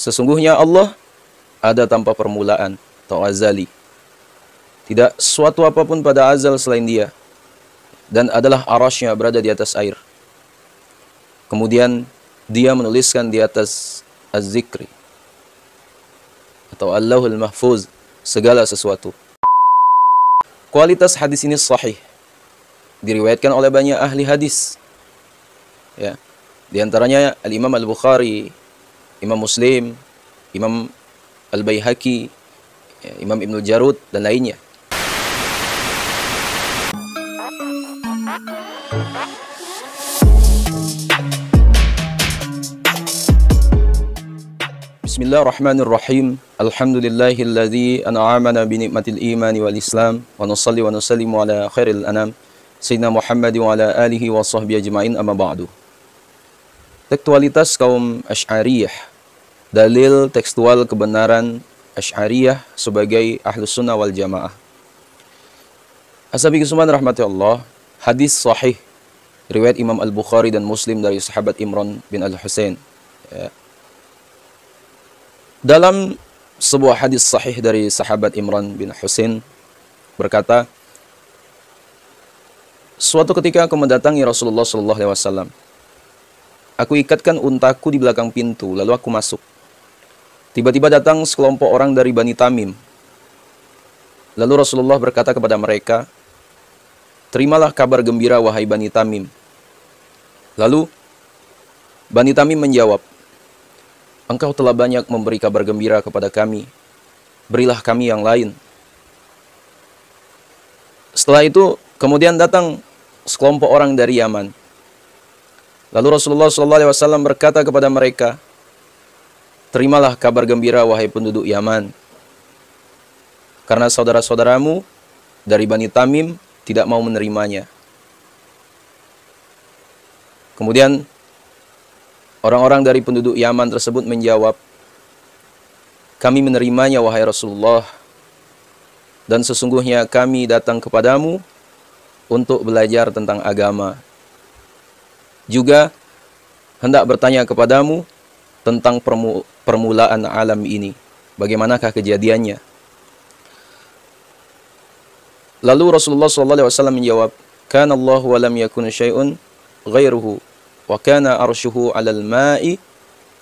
Sesungguhnya Allah ada tanpa permulaan atau azali. Tidak suatu apapun pada azal selain Dia. Dan adalah arasy-Nya berada di atas air. Kemudian Dia menuliskan di atas az-zikri atau Allahul Mahfuz segala sesuatu. Kualitas hadis ini sahih. Diriwayatkan oleh banyak ahli hadis. Ya. Di antaranya Al-Imam Al-Bukhari, Imam Muslim, Imam Al-Baihaqi, ya, Imam Ibnu Jarud dan lainnya. Bismillahirrahmanirrahim. Alhamdulillahilladzi an'amana bi ni'matil imani wal islam wa nusalli wa nusallimu ala khairil anam sayyidina Muhammad wa ala alihi wa sahbihi ajma'in, amma ba'du. Tekstualitas kaum Asy'ariyah, dalil tekstual kebenaran Asy'ariyah sebagai Ahlus Sunnah wal Jamaah. Ashabi kesuman rahmati Allah, hadis sahih riwayat Imam Al-Bukhari dan Muslim dari sahabat Imran bin Al-Husain. Ya. Dalam sebuah hadis sahih dari sahabat Imran bin Husain berkata, suatu ketika aku mendatangi Rasulullah SAW. Aku ikatkan untaku di belakang pintu, lalu aku masuk. Tiba-tiba datang sekelompok orang dari Bani Tamim. Lalu Rasulullah berkata kepada mereka, terimalah kabar gembira wahai Bani Tamim. Lalu Bani Tamim menjawab, engkau telah banyak memberi kabar gembira kepada kami. Berilah kami yang lain. Setelah itu, kemudian datang sekelompok orang dari Yaman. Lalu Rasulullah SAW berkata kepada mereka, terimalah kabar gembira wahai penduduk Yaman. Karena saudara-saudaramu dari Bani Tamim tidak mau menerimanya. Kemudian orang-orang dari penduduk Yaman tersebut menjawab, kami menerimanya wahai Rasulullah, dan sesungguhnya kami datang kepadamu untuk belajar tentang agama. Juga hendak bertanya kepadamu tentang permulaan alam ini. Bagaimanakah kejadiannya? Lalu Rasulullah SAW menjawab, kana Allah wa lam yakun syai'un ghairuhu wa kana arshuhu 'alal ma'i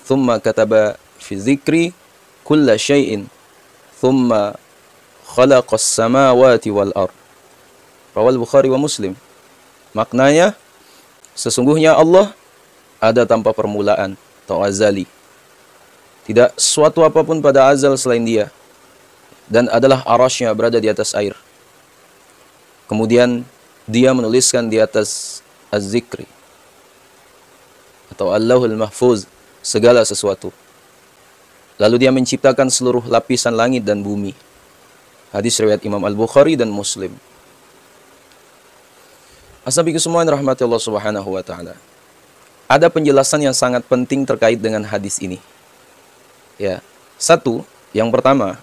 thumma kataba fi dzikri kulla syai'in thumma khalaqas samawati wal ard. Rawal Bukhari wa Muslim. Maknanya, sesungguhnya Allah ada tanpa permulaan atau azali. Tidak suatu apapun pada azal selain Dia. Dan adalah arasy-Nya berada di atas air. Kemudian Dia menuliskan di atas az-zikri atau Allahul Mahfuz segala sesuatu. Lalu Dia menciptakan seluruh lapisan langit dan bumi. Hadis riwayat Imam Al-Bukhari dan Muslim. Ashabiku semua yang rahmati Allah Subhanahu wa taala. Ada penjelasan yang sangat penting terkait dengan hadis ini. Ya. Satu, yang pertama,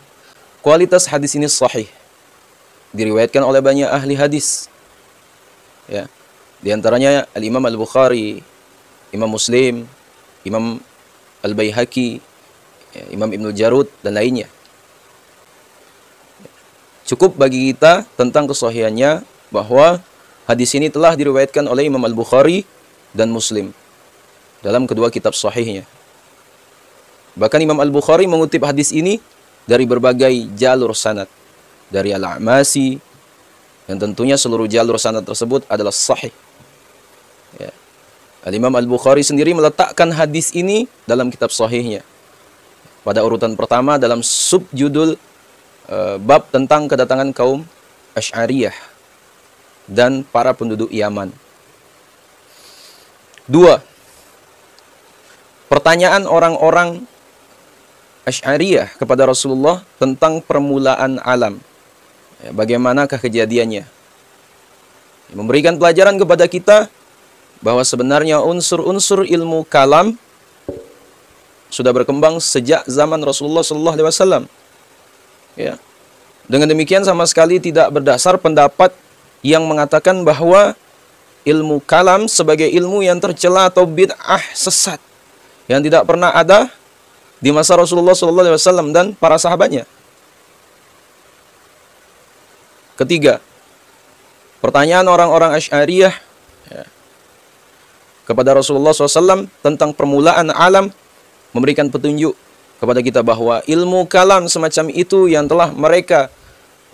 kualitas hadis ini sahih. Diriwayatkan oleh banyak ahli hadis. Ya. Di antaranya Al-Imam Al-Bukhari, Imam Muslim, Imam Al-Baihaqi, ya, Imam Ibnu Jarud dan lainnya. Cukup bagi kita tentang kesahihannya bahwa hadis ini telah diriwayatkan oleh Imam Al-Bukhari dan Muslim dalam kedua kitab sahihnya. Bahkan Imam Al-Bukhari mengutip hadis ini dari berbagai jalur sanad. Dari Al-A'masi, yang tentunya seluruh jalur sanad tersebut adalah sahih. Ya. Al-Imam Al-Bukhari sendiri meletakkan hadis ini dalam kitab sahihnya. Pada urutan pertama dalam subjudul bab tentang kedatangan kaum Asy'ariyah dan para penduduk Yaman. Dua, pertanyaan orang-orang Asy'ariyah kepada Rasulullah tentang permulaan alam. Ya, bagaimanakah kejadiannya? Memberikan pelajaran kepada kita bahwa sebenarnya unsur-unsur ilmu kalam sudah berkembang sejak zaman Rasulullah SAW. Ya. Dengan demikian sama sekali tidak berdasar pendapat yang mengatakan bahwa ilmu kalam sebagai ilmu yang tercela atau bid'ah sesat yang tidak pernah ada di masa Rasulullah SAW dan para sahabatnya. Ketiga, pertanyaan orang-orang Asy'ariyah kepada Rasulullah SAW tentang permulaan alam memberikan petunjuk kepada kita bahwa ilmu kalam semacam itu yang telah mereka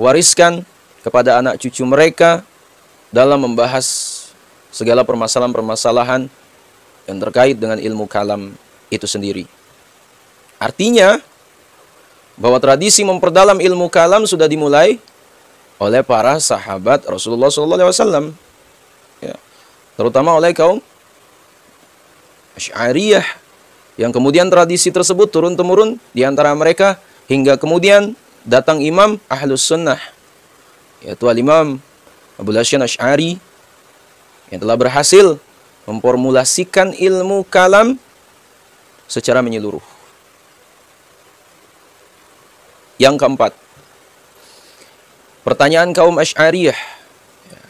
wariskan kepada anak cucu mereka dalam membahas segala permasalahan-permasalahan yang terkait dengan ilmu kalam itu sendiri. Artinya bahwa tradisi memperdalam ilmu kalam sudah dimulai oleh para sahabat Rasulullah SAW, ya, terutama oleh kaum Asy'ariyah, yang kemudian tradisi tersebut turun-temurun di antara mereka hingga kemudian datang imam Ahlus Sunnah, yaitu Al-Imam Abul Hasan Asy'ari, yang telah berhasil memformulasikan ilmu kalam secara menyeluruh. Yang keempat, pertanyaan kaum Asy'ariyah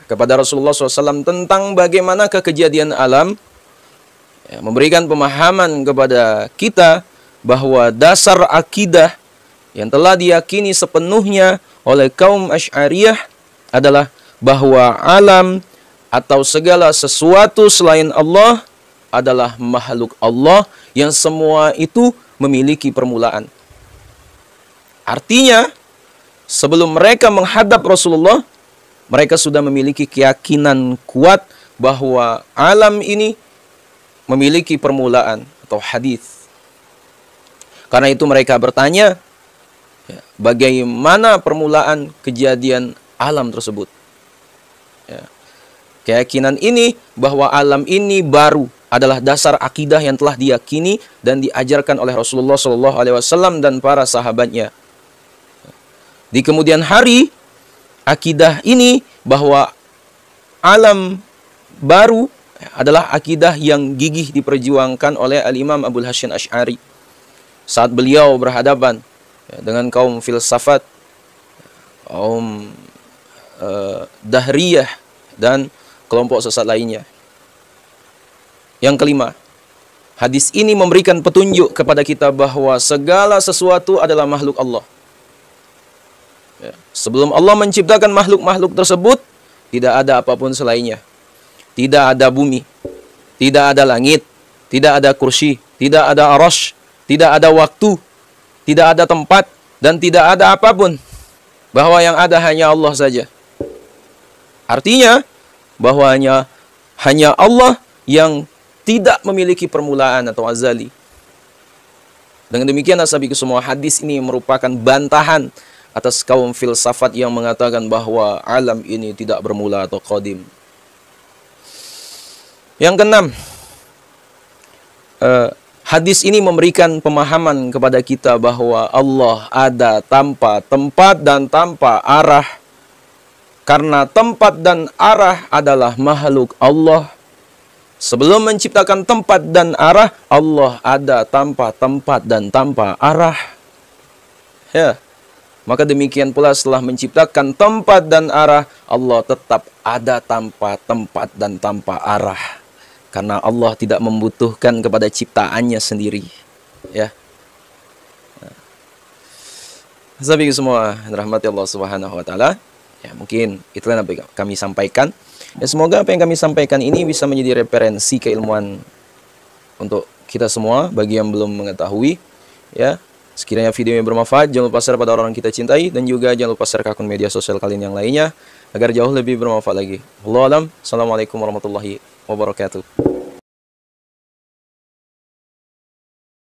kepada Rasulullah SAW tentang bagaimanakah kejadian alam, memberikan pemahaman kepada kita bahwa dasar akidah yang telah diyakini sepenuhnya oleh kaum Asy'ariyah adalah bahwa alam atau segala sesuatu selain Allah adalah makhluk Allah yang semua itu memiliki permulaan. Artinya, sebelum mereka menghadap Rasulullah, mereka sudah memiliki keyakinan kuat bahwa alam ini memiliki permulaan atau hadits. Karena itu mereka bertanya, bagaimana permulaan kejadian alam tersebut? Keyakinan ini bahwa alam ini baru adalah dasar akidah yang telah diyakini dan diajarkan oleh Rasulullah SAW dan para sahabatnya. Di kemudian hari, akidah ini bahwa alam baru adalah akidah yang gigih diperjuangkan oleh Al-Imam Abul Hasan Asy'ari saat beliau berhadapan dengan kaum filsafat, kaum Dahriyah, dan kelompok sesat lainnya. Yang kelima, hadis ini memberikan petunjuk kepada kita bahwa segala sesuatu adalah makhluk Allah. Sebelum Allah menciptakan makhluk-makhluk tersebut, tidak ada apapun selainnya. Tidak ada bumi, tidak ada langit, tidak ada kursi, tidak ada arasy, tidak ada waktu, tidak ada tempat, dan tidak ada apapun. Bahwa yang ada hanya Allah saja. Artinya, bahwa hanya Allah yang tidak memiliki permulaan atau azali. Dengan demikian, ashabiku semua, hadis ini merupakan bantahan atas kaum filsafat yang mengatakan bahwa alam ini tidak bermula atau qadim. Yang keenam, hadis ini memberikan pemahaman kepada kita bahwa Allah ada tanpa tempat dan tanpa arah. Karena tempat dan arah adalah makhluk Allah. Sebelum menciptakan tempat dan arah, Allah ada tanpa tempat dan tanpa arah. Ya. Maka demikian pula setelah menciptakan tempat dan arah, Allah tetap ada tanpa tempat dan tanpa arah. Karena Allah tidak membutuhkan kepada ciptaannya sendiri. Ya. Sahabat semua, rahmati Allah Subhanahu wa taala. Ya, mungkin itulah yang kami sampaikan. Ya, semoga apa yang kami sampaikan ini bisa menjadi referensi keilmuan untuk kita semua bagi yang belum mengetahui. Ya, sekiranya video yang bermanfaat, jangan lupa share pada orang kita cintai, dan juga jangan lupa share ke akun media sosial kalian yang lainnya agar jauh lebih bermanfaat lagi. Wallahu a'lam. Assalamualaikum warahmatullahi wabarakatuh.